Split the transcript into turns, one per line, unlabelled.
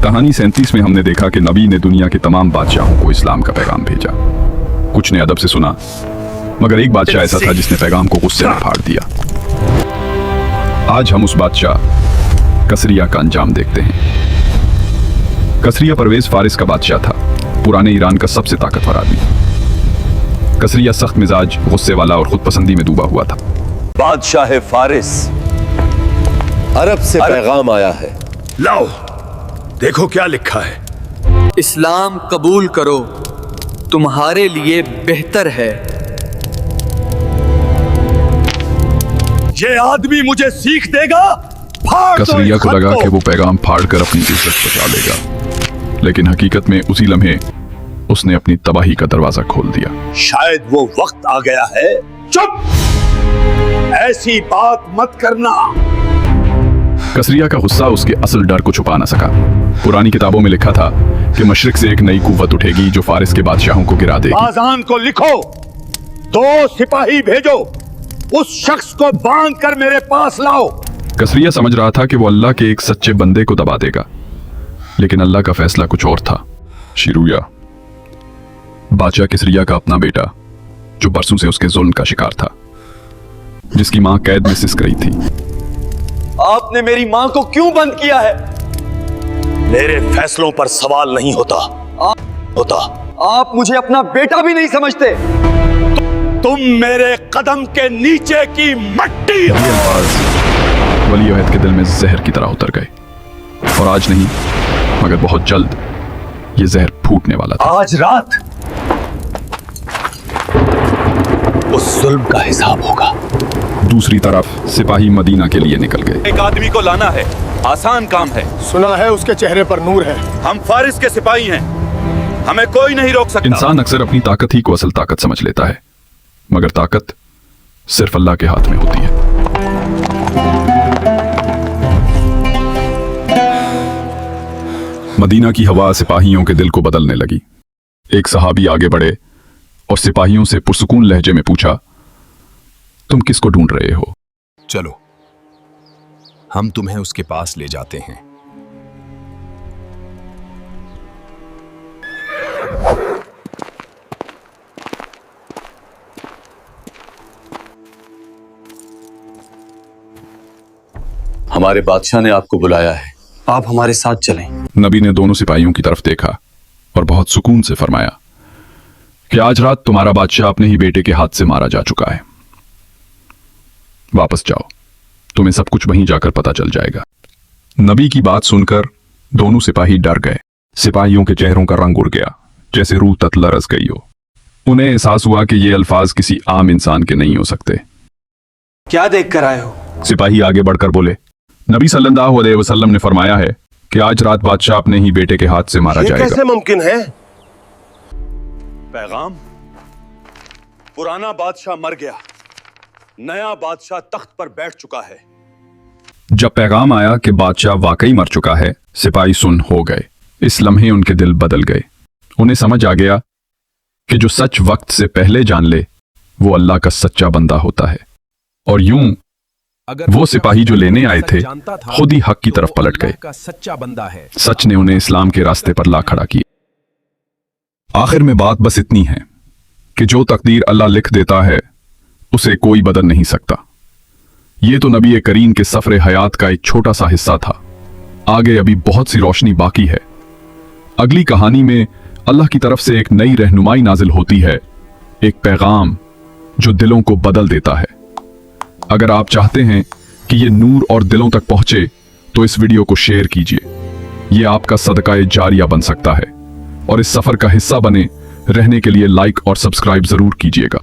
कहानी 37 में हमने देखा कि नबी ने दुनिया के तमाम बादशाहों को इस्लाम का पैगाम भेजा। कुछ ने अदब से सुना, मगर एक बादशाह ऐसा था जिसने पैगाम को गुस्से में फाड़ दिया। आज हम उस बादशाह कसरिया का अंजाम देखते हैं। कसरिया परवेज फारिस का बादशाह था, पुराने ईरान का सबसे ताकतवर आदमी। कसरिया सख्त मिजाज, गुस्से वाला और खुद पसंदी में डूबा हुआ था।
बादशाह फारिस, अरब से पैगाम आया है।
लाओ देखो क्या लिखा है।
इस्लाम कबूल करो, तुम्हारे लिए बेहतर है।
ये आदमी मुझे सीख देगा।
कसरिया को लगा कि वो पैगाम फाड़कर अपनी इज्जत बचा लेगा, लेकिन हकीकत में उसी लम्हे उसने अपनी तबाही का दरवाजा खोल दिया।
शायद वो वक्त आ गया है। चुप, ऐसी बात मत करना।
कसरिया का गुस्सा उसके असल डर को छुपा न सका। पुरानी किताबों में लिखा था कि मशरिक से एक नई कुव्वत उठेगी जो फारिस के बादशाहों को गिरा देगी।
आजान को लिखो, 2 सिपाही भेजो, उस शख्स को बांध कर मेरे पास लाओ।
कसरिया समझ रहा था कि वो अल्लाह के एक सच्चे बंदे को दबा देगा, लेकिन अल्लाह का फैसला कुछ और था। शिरूया, बादशाह कसरिया का अपना बेटा, जो बरसों से उसके जुल्म का शिकार था, जिसकी मां कैद में सिसक रही थी।
आपने मेरी मां को क्यों बंद किया है?
मेरे फैसलों पर सवाल नहीं होता।
आप मुझे अपना बेटा भी नहीं समझते।
तुम मेरे कदम के नीचे की मट्टी हो।
ये अल्फाज वली अहद के दिल में जहर की तरह उतर गए, और आज नहीं मगर बहुत जल्द ये जहर फूटने वाला था।
आज रात उस जुल्म का हिसाब होगा।
दूसरी तरफ सिपाही मदीना के लिए निकल गए।
एक आदमी को लाना है, आसान काम है।
सुना है उसके चेहरे पर नूर है।
हम फारिस के सिपाही हैं, हमें कोई नहीं रोक सकता।
इंसान अक्सर अपनी ताकत ही को असल ताकत समझ लेता है, मगर ताकत सिर्फ अल्लाह के हाथ में होती है। मदीना की हवा सिपाहियों के दिल को बदलने लगी। एक सहाबी आगे बढ़े और सिपाहियों से पुरसुकून लहजे में पूछा, तुम किसको ढूंढ रहे हो?
चलो, हम तुम्हें उसके पास ले जाते हैं।
हमारे बादशाह ने आपको बुलाया है, आप हमारे साथ चलें।
नबी ने दोनों सिपाहियों की तरफ देखा और बहुत सुकून से फरमाया कि आज रात तुम्हारा बादशाह अपने ही बेटे के हाथ से मारा जा चुका है। वापस जाओ, तुम्हें सब कुछ वहीं जाकर पता चल जाएगा। नबी की बात सुनकर दोनों सिपाही डर गए। सिपाहियों के चेहरों का रंग उड़ गया, जैसे रूह ततलरस गई हो। उन्हें एहसास हुआ कि ये अल्फाज किसी आम इंसान के नहीं हो सकते।
क्या देख कर आए हो?
सिपाही आगे बढ़कर बोले, नबी सल्लल्लाहु अलैहि वसल्लम ने फरमाया है कि आज रात बादशाह अपने ही बेटे के हाथ से मारा जाएगा।
कैसे मुमकिन है?
पैगाम, पुराना बादशाह मर गया, नया बादशाह तख्त पर बैठ चुका है।
जब पैगाम आया कि बादशाह वाकई मर चुका है, सिपाही सुन हो गए। इस लम्हे उनके दिल बदल गए। उन्हें समझ आ गया कि जो सच वक्त से पहले जान ले वो अल्लाह का सच्चा बंदा होता है। और यूं वो सिपाही जो लेने आए थे खुद ही हक की तरफ पलट गए।
सच्चा बंदा है।
सच ने उन्हें इस्लाम के रास्ते पर ला खड़ा किया। आखिर में बात बस इतनी है कि जो तकदीर अल्लाह लिख देता है उसे कोई बदल नहीं सकता। ये तो नबी करीम के सफर हयात का एक छोटा सा हिस्सा था। आगे अभी बहुत सी रोशनी बाकी है। अगली कहानी में अल्लाह की तरफ से एक नई रहनुमाई नाजिल होती है, एक पैगाम जो दिलों को बदल देता है। अगर आप चाहते हैं कि ये नूर और दिलों तक पहुंचे तो इस वीडियो को शेयर कीजिए। ये आपका सदका जारिया बन सकता है। और इस सफर का हिस्सा बने रहने के लिए लाइक और सब्सक्राइब जरूर कीजिएगा।